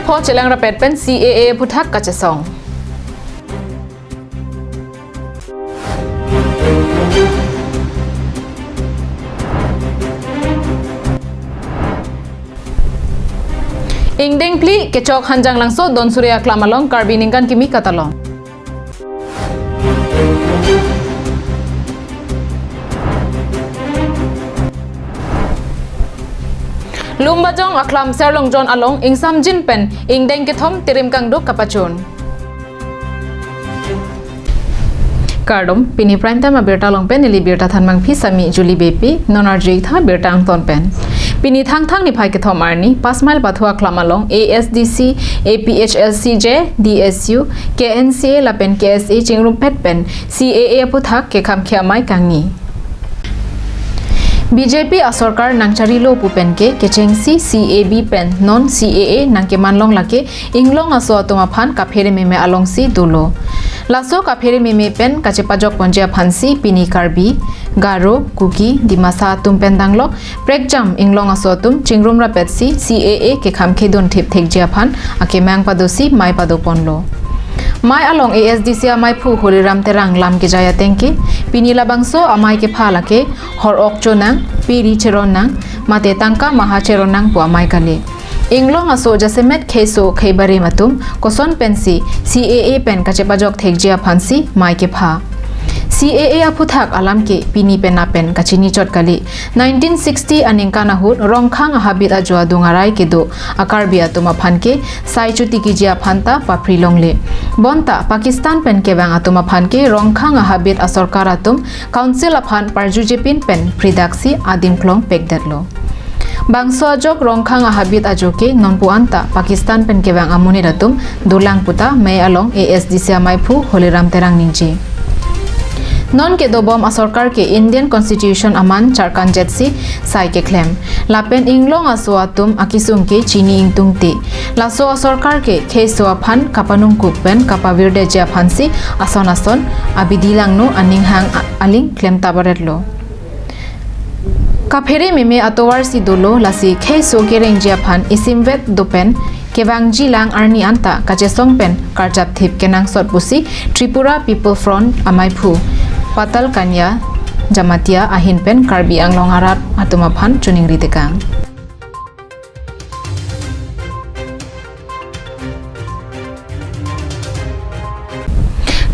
พอเจลังระเป็ดเป็น CAA พุทธักกะจะส่งอิงเด้งพลีเกจอกหันจังลังโซดอนสุริยาคลามาลองการบินิงกันกิมิกาตาลองลุมบะจงอัคลามเซลงจอนอลงอิงซัมจินเป็นอิงเด้งเกทอมติริมกังดุกกับปะจุนการดมปีนี้พรายม์ไทม์มาเบียร์ตาลงเป็นนิลิเบียร์ตาทันมังพิสามีจูลีเบปีนอนอาร์จีท่าเบียร์ตาอังตอนเป็นปีนี้ทั้งนิพายเกทอมอาร์นี่ปัสไมล์ปัทวาคลามาลง ASDC APHLCJ DSU KNCA ละเป็น KSA จิงรุมเพชเป็น CAA พุทธักเกคำเขียไม้กังนี้ BJP อาสรการนังชาริโลปูเป็นเกเจงซี CAB เป็นนอน CAA นังเกมันลงละเกอิงลงอาสวตุมาพันกับเฮริเมเมอลงซีดูโลลาโซกับเฮริเมเมเป็นกัจเจปจกปนเจียพันซีปินีคาร์บีกาโรกุกีดิมาซาตุมเป็นดังโลเบรกจัมอิงลงอาสวตุมจิงรุมระเป็ดซี CAA เกคำเคดนทิพเทกเจียพันอาเกแมงปาโดซีไมปาโดปนโลmai along ASDC amai phu holiram terang lam ke jaya tengke pinila bangso amai ke phala ke hor ok chonang piri cheronang mate tangka maha cheronang pu amai kale inglong aso jasemet kheso khaibare matum koson pensi CAA pen kache pajok thekjia phansi mai ke pha CAA aphuthak alam ke pini pen apen kachini chot kali 1960 aningkana hut rongkhang habit ajwa dungarai ke do akar bia tuma phanke sai chuti ki jia phanta papri longle bonta Pakistan pen ke bang atuma phanke rongkhang habit asorkar atum council aphan parjuje pin pen pridaksi adim klong pekdatlo bangso ajok rongkhang habit ajoke nonpu anta Pakistan pen ke bang amuni ratum dulang puta mai along ASDC amai phu holiram terang ningji non ke do bom asarkar ke Indian Constitution aman charkan jetsi sai ke claim lapen inglong aswatum akisum ke chini ingtung te laso asarkar ke kheso aphan kapanung kupen kapavirde ja phansi ason abidilang no aning hang aling claim tabaretlo kaphere meme atowar si dolo lasi kheso ke rengjia phan isimvet dopen kebang jilang arni anta kache songpen karjap thip kenang sot pusi Tripura People Front amai phu patal kanya jamatia ahin pen karbi anglong arat atuma phan chuning ritekang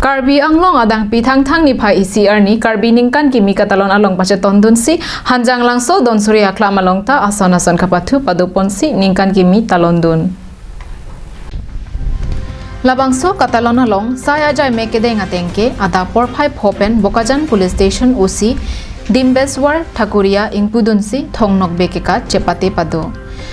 karbi anglong adang pi thang ni phai ECR ni karbi ningkan ki mi katalon along pache tondun si hanjang langso don surya klam along ta ason kapathu padupon si ningkan ki mi talondun labangso katalona long saya jai mekedeng atengke ada por phai phopen bokajan police station OC dimbeswar thakuria ingpudunsi thongnok bekeka chepate pado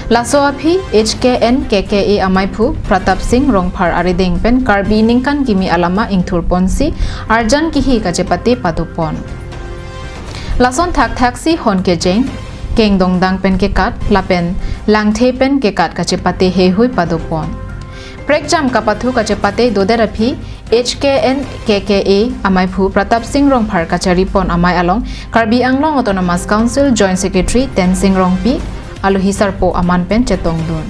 laso aphi HKN KKA amaipu Pratap Singh rongphar arideng pen karbi ningkan gimi alama ingthurponsi arjan kihi ka chepate padupon lason thak si honke jeng kengdong dang pen ke kat lapen langthe pen ke kat ka chepate he hui padupon Prekjam kapathu kachepate doderapi HKN KKA amai phu Pratap Singh rongphar kachari pon amai along Karbi Anglong Autonomous Council Joint Secretary Ten Singh Rongpi aluhi sarpo aman pen chetong dun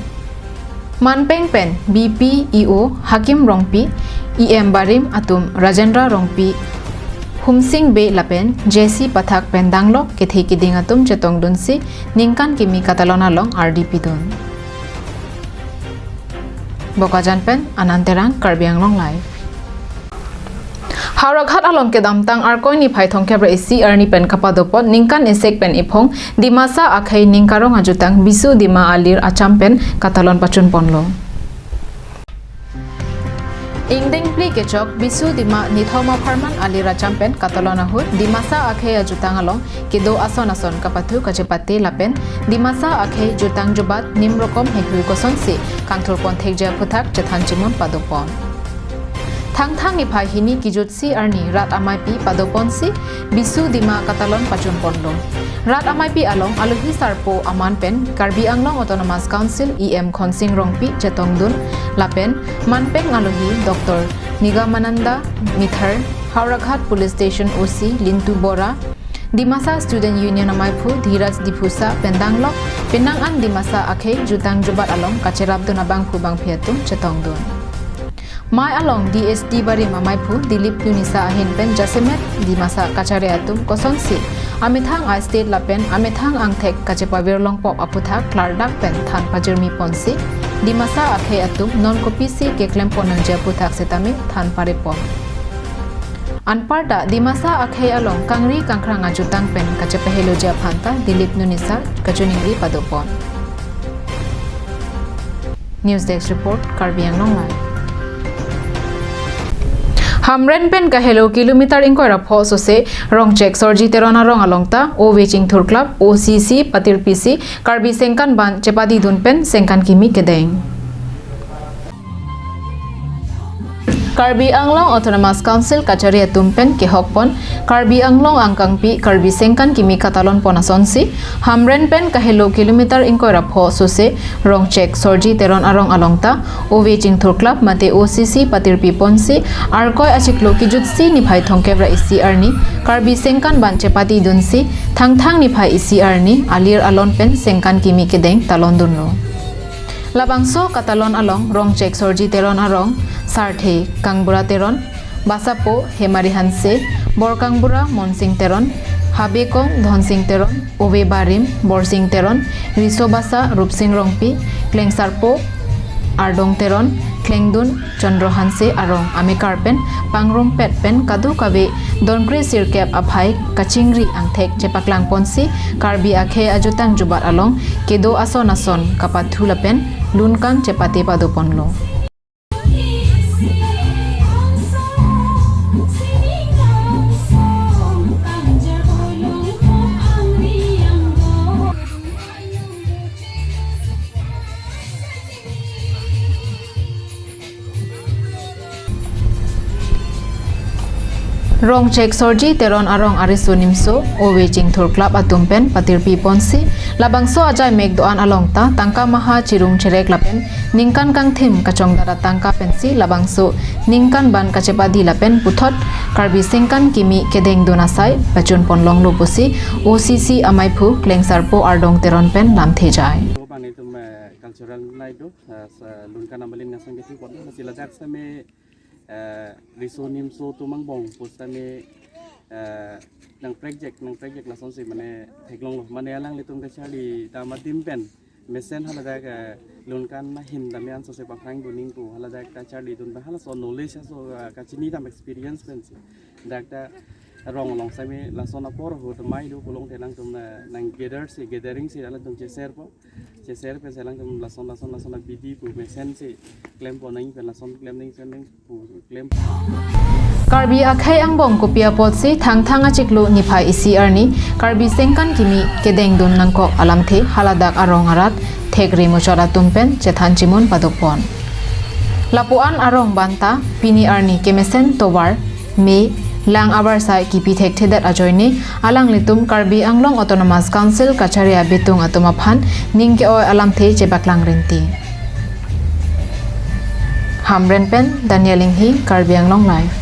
Manpeng pen BPEO Hakim Rongpi EM Barim atum Rajendra Rongpi Humsing Be lapen JC Pathak pen danglok kethi kiding atum chetong dun si ningkan kimi katalona long RDP dun Bokajan pen ananterang Karbi Anglong live Harakhat along ke damtang arkoi ni phai thong kebra isi arni pen kapadopot ningkan esek pen iphong dimasa akhai ningkarong ajutang bisu dima alir acham pen katalon pachun ponlo Ingdeng pli kechok bisu dima nithoma pharman alira champen katalona hut dimasa akhai ajutang along kido ason kapathu kachepate lapen dimasa akhai jutang jubat nimrokom hehui koson si kangthur pon thekja phuthak chethan chimon padopon thang ni phai hini kijutsi arni rat amai pi padopon si bisu dima katalon pachun ponlo rat amai pi along aluhi sarpo aman pen Karbi Anglong Autonomous Council EM Khonsing Rongpi chetongdun lapen manpeng aluhi Dr. Nigamananda Mithar Harakhat Police Station OC Lintu Bora di masa student union amai phu Dhiraj Diphusa pendanglok penangan di masa akhir jutang jubat along kacerap dun abang phu bang phiatum chetong dun mai along DSD bari mamai phu Dilip Yunisa ahin pen jasemet di masa kacare atum kosonsi amethang a state lapen amethang angthek kachepa virlong pop aputhak klardak pen than pajermi ponsi di masa akhir atum non kopisi ke klem ponang japuthak setami than pare pon Anparda di masa akhir along kangri kangkrang ajutang pen kacepa helo ja phanta Dilip Yunisa kachuningri padopon News Desk report Karbi Anglong Live Hamren pen ka hello kilometer ingkoi rapho so se rong check sorji terona rong alongta o weching thur club OCC patir PC Karbi sengkan ban chepadi dun pen sengkan kimi kedeng Karbi Anglong Autonomous Council Kacharia Tumpen ke hokpon Karbi Anglong angkangpi Karbi sengkan kimi katalon ponasonsi Hamren pen ka hello kilometer ingkoi rapho so se rong check sorji teron arong alongta o weching thur club mate OCC patir piponsi arkoi achiklo kijutsi ni phai thongkebra ICR ni Karbi sengkan ban chepati dunsi thangthang ni phai ICR ni alir alon pen sengkan kimi kedeng talon dunro Labangso katalon along rong check sorji teron arong sarthe kangbura teron basapo hemari hanse borkangbura monsing teron habekong dhonsing teron ove barim borsing teron risobasa rupsing rongpi klengsarpo ardong teron klengdun chandro hanse arong amikarpen pangrum petpen kadu kabe donkre sirkep aphai kachingri angthek chepaklang ponsi Karbi akhe ajutang jubat along kedo ason kapathulapen lunkan chepate padoponlo Rong check sorji teron arong ariso nimso o weching thur club atumpen patirpi ponsi labangso ajai megdoan alongta tangka maha chirung cherek lapen ningkan kang thim kachong dara tangka pensi labangso ningkan ban kachepadi lapen puthot Karbi sengkan kimi kedeng donasai pachun ponlong lopusi OCC amai phu klengsarpo ardong teron pen lamthe jai cultural night do lunkan ambalin ngasang gitu kon sila jak same risonim so tumang bong postame nang project la sonsi mane theklong mane alang litung ka chali tama timpen mesen hala da lunkan na hin damian so se pakhang duning tu hala da ka chali dun ba hala so knowledge so ka chini tam experience pensi dakta rong long same la sona por ho to mai do kulong telang tum nang gathering si ala tum cheser pe selang tum la sona bidi pu mesen si claim po nang pe la son claim ning sen ning pu claim Karbi akhai angbong kopia potsi thangthang achiklo niphai ICR ni Karbi sengkan kimi kedeng dun nangko alamthe haladak arong arat thegri mochora tumpen chethan chimon padopon Lapuan arong banta pini arni kemesen tobar me lang abar sai kipi thek thedat ajoini alang litum Karbi Anglong Autonomous Council Kacharia betung atoma phan ningke oi alam the chebaklang renti Hamren pen Danieling hi Karbi Anglong live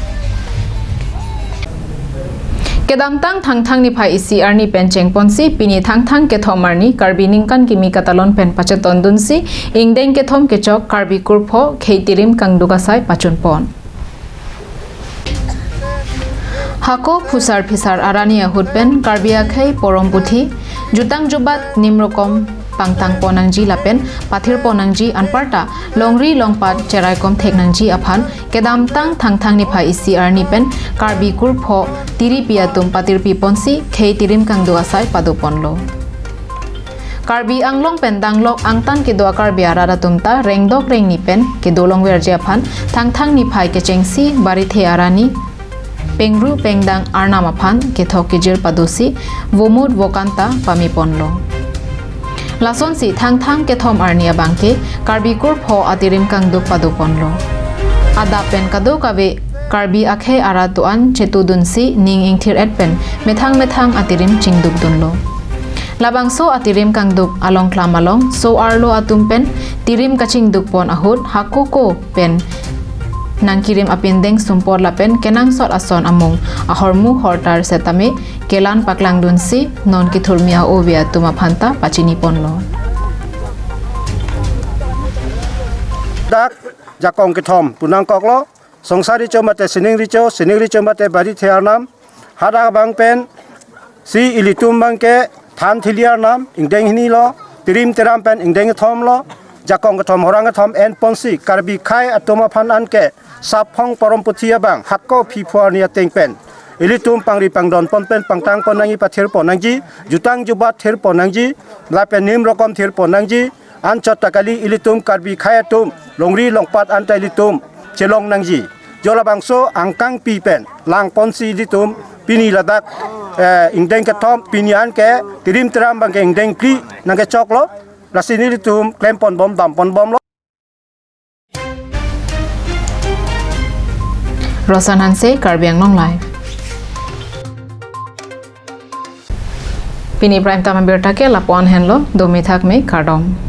Kedamtang thangthang ni phai ICR ni pencheng ponsi pini thangthang ke thomar ni Karbi ningkan kimi katalon pen pachaton dunsi ingdeng ke thom ke chok Karbi kurpho kheitirim kangduga sai pachun pon Hako phusar phisar arani ahutpen Karbi akhai poromputhi jutang jubat nimrokom pangtang ponangji lapen pathir ponangji anparta longri longpat cheraikom theknangji aphan kedamtang thangthang ni phai ICR ni pen Karbi kurpho tiripiatum patirpi ponsi khei tirim kangdo asai padoponlo Karbi Anglong pendanglok angtan ke doa Karbi arara tumta rengdok reng ni pen ke dolong werje aphan thangthang ni phai ke chengsi barithe arani Pengru pengdang arnama phan kethok kijir padosi vomud vokanta pamiponlo Lasonsi thangthang kethom arnia bangke Karbi kurpho atirim kangduk padoponlo Ada pen kado kabe Karbi akhe aratuan chetudunsi ning ingthir etpen methang atirim chingduk dunlo Labangso atirim kangduk along klamalong so arlo atumpen tirim kachingduk pon ahut hakoko pen nang kirim apindeng sumpor lapen kenang sot ason among ahormu hortar setame kelan paklang dunsi non kithulmia ovia tuma phanta pachini ponlo dak jakong kithom punang koklo songsari chomate sining richo mate bari thearnam hada bang pen si ilitum bangke than thiliar nam ingdeng hini lo tirim teram pen ingdeng thom lo jakong thom horang thom en ponsi karbi khai atoma phan anke saphong poromputhia bang hakko phiphuar nia tengpen ilitum pangri pangdon ponpen pangtang ponangi pathir ponangji jutang jubat thir ponangji lapen nim rokom thir ponangji anchot takali ilitum karbi khai atum longri longpat antai litum chelong nangji jola bangso angkang pipen lang ponsi ilitum pini ladak ingdeng ketom pinian ke tirim teram bang ke ingdeng kli nangke choklo lasini litum klempon bom dampon bom lo Rosan Hanse Karbi Anglong Live Pini Prime Time Bertake Lapuan Henlo Domi Thak Me Kardom